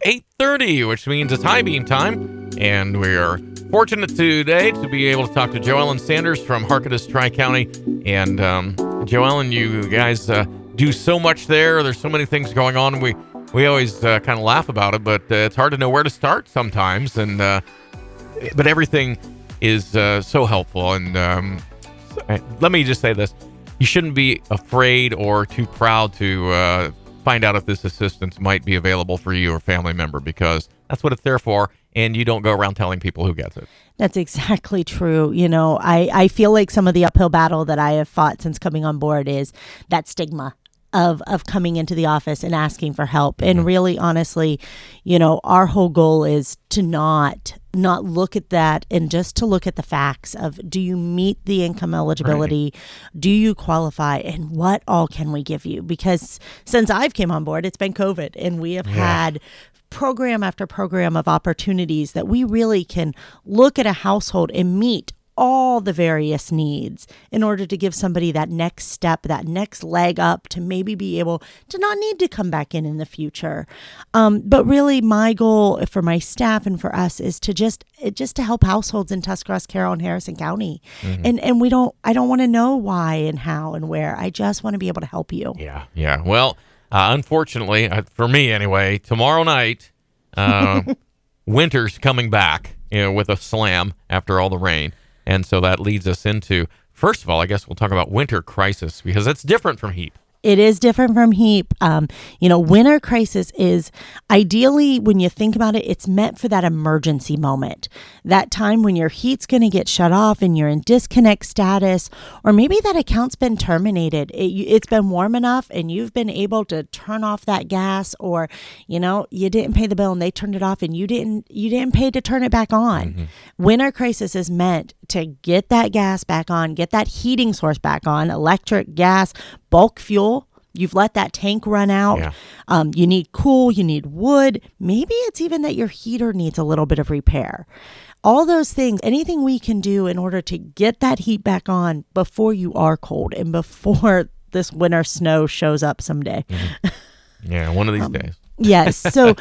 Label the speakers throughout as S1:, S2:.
S1: 8:30, which means it's high beam time. And we are fortunate today to be able to talk to JoEllen Sanders from HARCATUS Tri-County. And JoEllen, you guys do so much there. There's so many things going on. We always kind of laugh about it, but it's hard to know where to start sometimes. And but everything is so helpful. And let me just say this. You shouldn't be afraid or too proud to find out if this assistance might be available for you or family member, because that's what it's there for. And you don't go around telling people who gets it.
S2: That's exactly true. You know, I feel like some of the uphill battle that I have fought since coming on board is that stigma of coming into the office and asking for help. Mm-hmm. And really, honestly, you know, our whole goal is to not look at that and just to look at the facts of, do you meet the income eligibility? Right. Do you qualify? And what all can we give you? Because since I've came on board, it's been COVID, and we have had program after program of opportunities that we really can look at a household and meet all the various needs in order to give somebody that next step, that next leg up to maybe be able to not need to come back in the future. But really my goal for my staff and for us is to just to help households in Tuscarawas, Carroll, and Harrison County. Mm-hmm. And I don't want to know why and how and where. I just want to be able to help you.
S1: Yeah. Well, unfortunately, for me anyway, tomorrow night, winter's coming back, with a slam after all the rain. And so that leads us into, first of all, I guess we'll talk about winter crisis, because that's different from heat.
S2: It is different from heat. Winter crisis is ideally, when you think about it, it's meant for that emergency moment, that time when your heat's going to get shut off and you're in disconnect status, or maybe that account's been terminated. It's been warm enough and you've been able to turn off that gas, or, you didn't pay the bill and they turned it off and you didn't pay to turn it back on. Mm-hmm. Winter crisis is meant to get that gas back on, get that heating source back on, electric, gas, bulk fuel. You've let that tank run out. Yeah. You need coal, you need wood. Maybe it's even that your heater needs a little bit of repair. All those things, anything we can do in order to get that heat back on before you are cold and before this winter snow shows up someday.
S1: Mm-hmm. Yeah, one of these days.
S2: Yes. So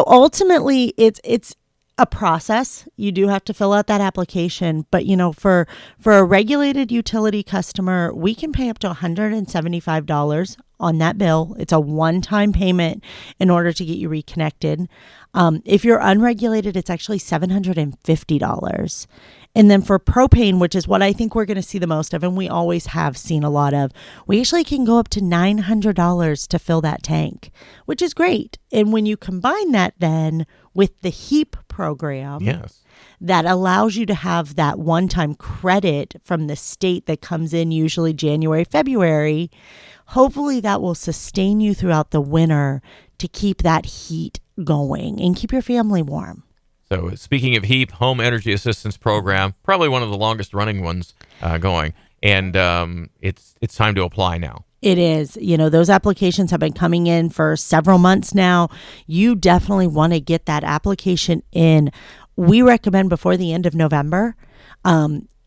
S2: ultimately it's a process. You do have to fill out that application, but for a regulated utility customer, we can pay up to $175 on that bill. It's a one-time payment in order to get you reconnected. If you're unregulated, it's actually $750. And then for propane, which is what I think we're going to see the most of, and we always have seen a lot of, we actually can go up to $900 to fill that tank, which is great. And when you combine that then with the HEAP program,
S1: yes,
S2: that allows you to have that one-time credit from the state that comes in usually January, February, hopefully that will sustain you throughout the winter to keep that heat going and keep your family warm.
S1: So speaking of HEAP, Home Energy Assistance Program, probably one of the longest running ones going, and it's time to apply now.
S2: It is. Those applications have been coming in for several months now. You definitely want to get that application in. We recommend before the end of November.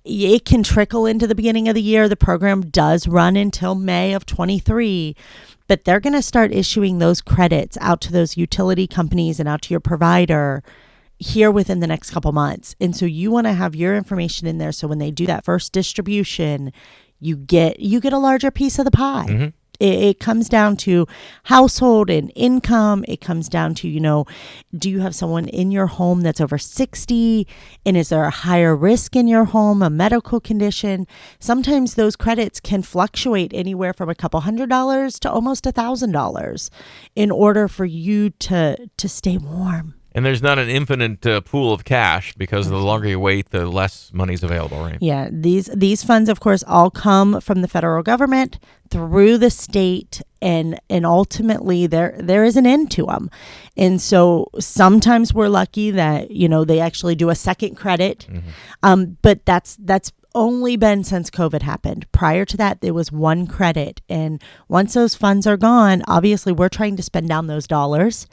S2: It can trickle into the beginning of the year. The program does run until May of 23, but they're going to start issuing those credits out to those utility companies and out to your provider here within the next couple months. And so you want to have your information in there, so when they do that first distribution, you get a larger piece of the pie. Mm-hmm. It comes down to household and income. It comes down to, do you have someone in your home that's over 60? And is there a higher risk in your home, a medical condition? Sometimes those credits can fluctuate anywhere from a couple $100 to almost $1,000 in order for you to stay warm.
S1: And there's not an infinite pool of cash, because the longer you wait, the less money's available, right?
S2: Yeah, these funds, of course, all come from the federal government through the state, and ultimately there is an end to them. And so sometimes we're lucky that they actually do a second credit, mm-hmm. But that's only been since COVID happened. Prior to that, there was one credit, and once those funds are gone, obviously we're trying to spend down those dollars.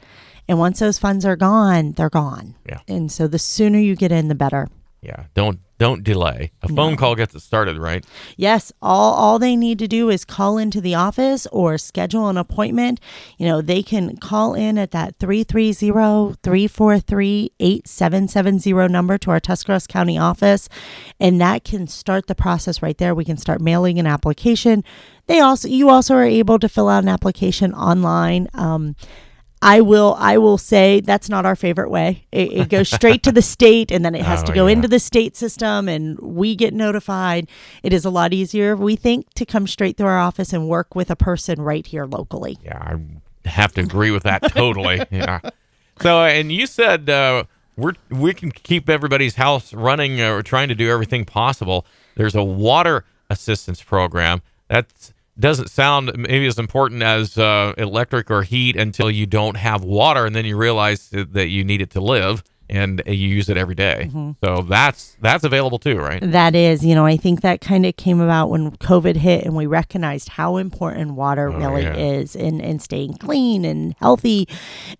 S2: And once those funds are gone, they're gone.
S1: Yeah.
S2: And so the sooner you get in, the better.
S1: Yeah. Don't don't delay. A phone call gets it started, right?
S2: Yes, all they need to do is call into the office or schedule an appointment. They can call in at that 330-343-8770 number to our Tuscarawas County office, and that can start the process right there. We can start mailing an application. You also are able to fill out an application online. I will say that's not our favorite way. It goes straight to the state, and then it has to go into the state system, and we get notified. It is a lot easier, we think, to come straight through our office and work with a person right here locally.
S1: Yeah, I have to agree with that totally. Yeah. So, and you said we can keep everybody's house running or trying to do everything possible. There's a water assistance program that's doesn't sound maybe as important as electric or heat until you don't have water, and then you realize that you need it to live, and you use it every day. Mm-hmm. So that's available too, right?
S2: That is. I think that kind of came about when COVID hit, and we recognized how important water really is in staying clean and healthy.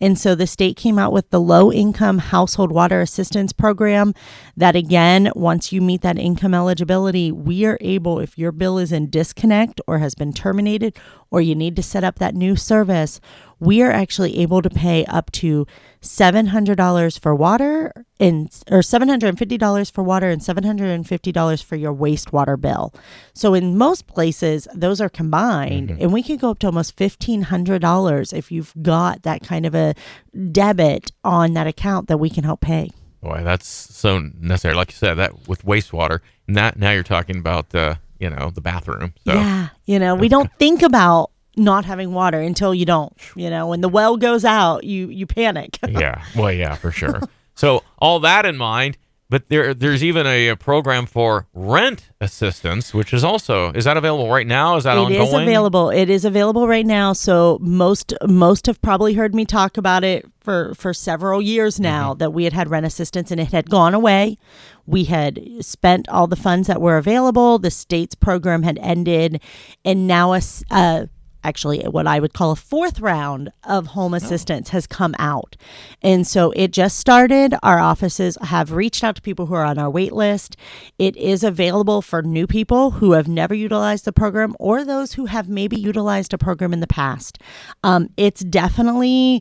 S2: And so the state came out with the Low Income Household Water Assistance Program that, again, once you meet that income eligibility, we are able, if your bill is in disconnect or has been terminated, or you need to set up that new service, we are actually able to pay up to $700 for water or $750 for water and $750 for your wastewater bill. So in most places, those are combined, and we can go up to almost $1,500 if you've got that kind of a debit on that account that we can help pay.
S1: Boy, that's so necessary. Like you said, that with wastewater, now you're talking about the bathroom. So.
S2: Yeah, we don't think about not having water until you don't. When the well goes out, you panic.
S1: Yeah, well, yeah, for sure. So all that in mind, but there's even a program for rent assistance, which is that available right now? Is that ongoing?
S2: It is available. It is available right now. So most have probably heard me talk about it for several years now, that we had rent assistance and it had gone away. We had spent all the funds that were available. The state's program had ended, and now actually what I would call a fourth round of home assistance has come out. And so it just started. Our offices have reached out to people who are on our wait list. It is available for new people who have never utilized the program or those who have maybe utilized a program in the past. It's definitely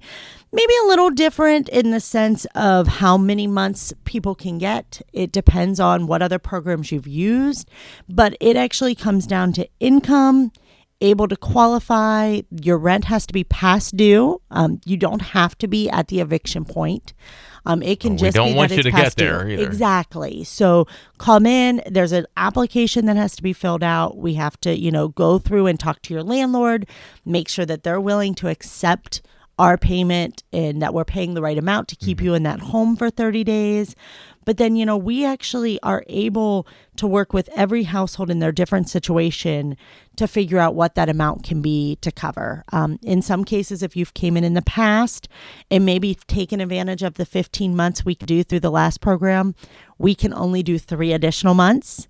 S2: maybe a little different in the sense of how many months people can get. It depends on what other programs you've used, but it actually comes down to income, able to qualify. Your rent has to be past due. You don't have to be at the eviction point. It can just be that it's past due. We don't want you to get there either. Exactly. So come in. There's an application that has to be filled out. We have to, go through and talk to your landlord, make sure that they're willing to accept our payment and that we're paying the right amount to keep you in that home for 30 days. But then, we actually are able to work with every household in their different situation to figure out what that amount can be to cover. In some cases, if you've came in the past and maybe taken advantage of the 15 months we could do through the last program, we can only do 3 additional months.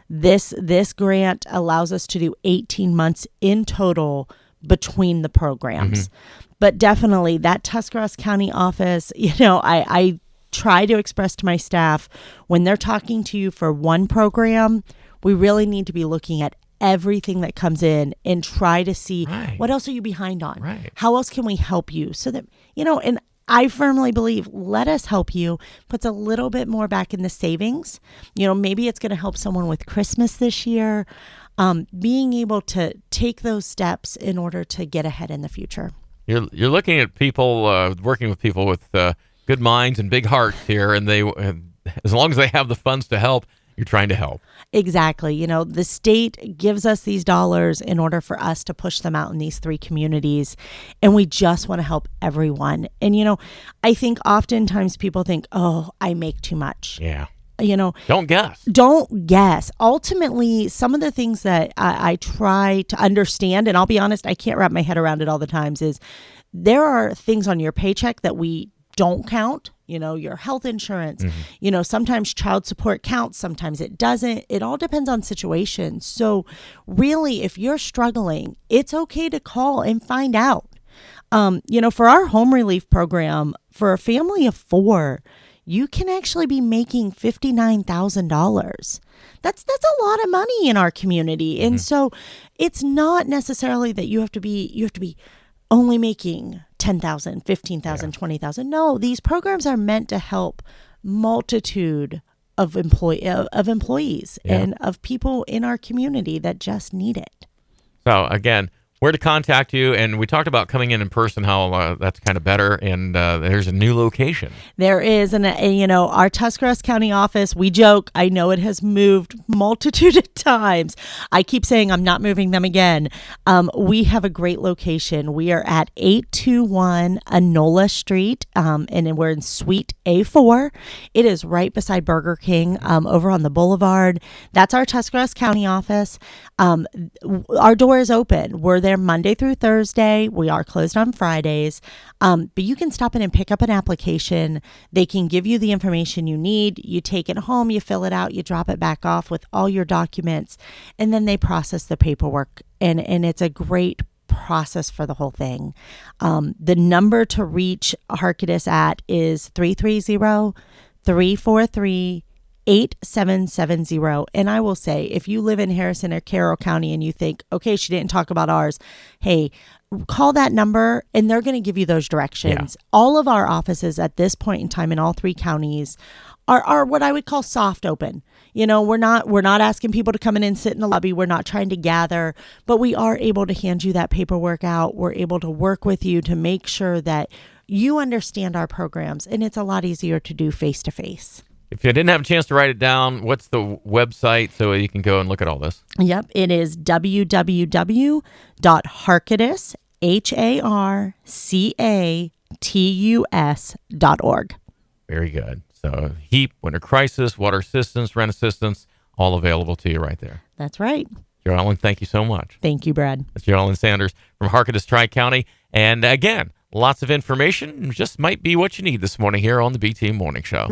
S2: This grant allows us to do 18 months in total between the programs. But definitely that Tuscarawas County office, I try to express to my staff when they're talking to you for one program, we really need to be looking at everything that comes in and try to see what else are you behind on?
S1: Right.
S2: How else can we help you? So that, and I firmly believe let us help you puts a little bit more back in the savings. Maybe it's going to help someone with Christmas this year. Being able to take those steps in order to get ahead in the future.
S1: You're looking at people, working with people with good minds and big hearts here, and they, as long as they have the funds to help, you're trying to help.
S2: Exactly. The state gives us these dollars in order for us to push them out in these 3 communities, and we just want to help everyone. And, I think oftentimes people think, oh, I make too much.
S1: Yeah. Don't guess. Ultimately, some of the things that I try to understand, and I'll be honest, I can't wrap my head around it all the times, is there are things on your paycheck that we don't count. Your health insurance, sometimes child support counts, sometimes it doesn't. It all depends on situations. So really, if you're struggling, it's okay to call and find out. For our home relief program, for a family of 4,
S2: you can actually be making $59,000. That's a lot of money in our community. And so it's not necessarily that you have to be only making 10,000, 15,000, 20,000. No, these programs are meant to help multitude of employees and of people in our community that just need it.
S1: So again, where to contact you, and we talked about coming in person, how that's kind of better, and there's a new location.
S2: There is, and our Tuscarawas County office, we joke, I know it has moved multitude of times. I keep saying I'm not moving them again. We have a great location. We are at 821 Enola Street, and we're in Suite A4. It is right beside Burger King over on the boulevard. That's our Tuscarawas County office. Our door is open. We're there Monday through Thursday. We are closed on Fridays. But you can stop in and pick up an application. They can give you the information you need. You take it home, you fill it out, you drop it back off with all your documents, and then they process the paperwork. And it's a great process for the whole thing. The number to reach HARCATUS at is 330-343-8770. And I will say, if you live in Harrison or Carroll County and you think, okay, she didn't talk about ours, hey, call that number and they're going to give you those directions. Yeah. All of our offices at this point in time in all 3 counties are what I would call soft open. We're not asking people to come in and sit in the lobby. We're not trying to gather, but we are able to hand you that paperwork out. We're able to work with you to make sure that you understand our programs, and it's a lot easier to do face to face.
S1: If you didn't have a chance to write it down, what's the website so you can go and look at all this?
S2: Yep, it is www.harcatus, HARCATUS.org.
S1: Very good. So HEAP, Winter Crisis, Water Assistance, Rent Assistance, all available to you right there.
S2: That's right.
S1: JoEllen, thank you so much.
S2: Thank you, Brad.
S1: That's JoEllen Sanders from HARCATUS Tri-County. And again, lots of information. Just might be what you need this morning here on the BT Morning Show.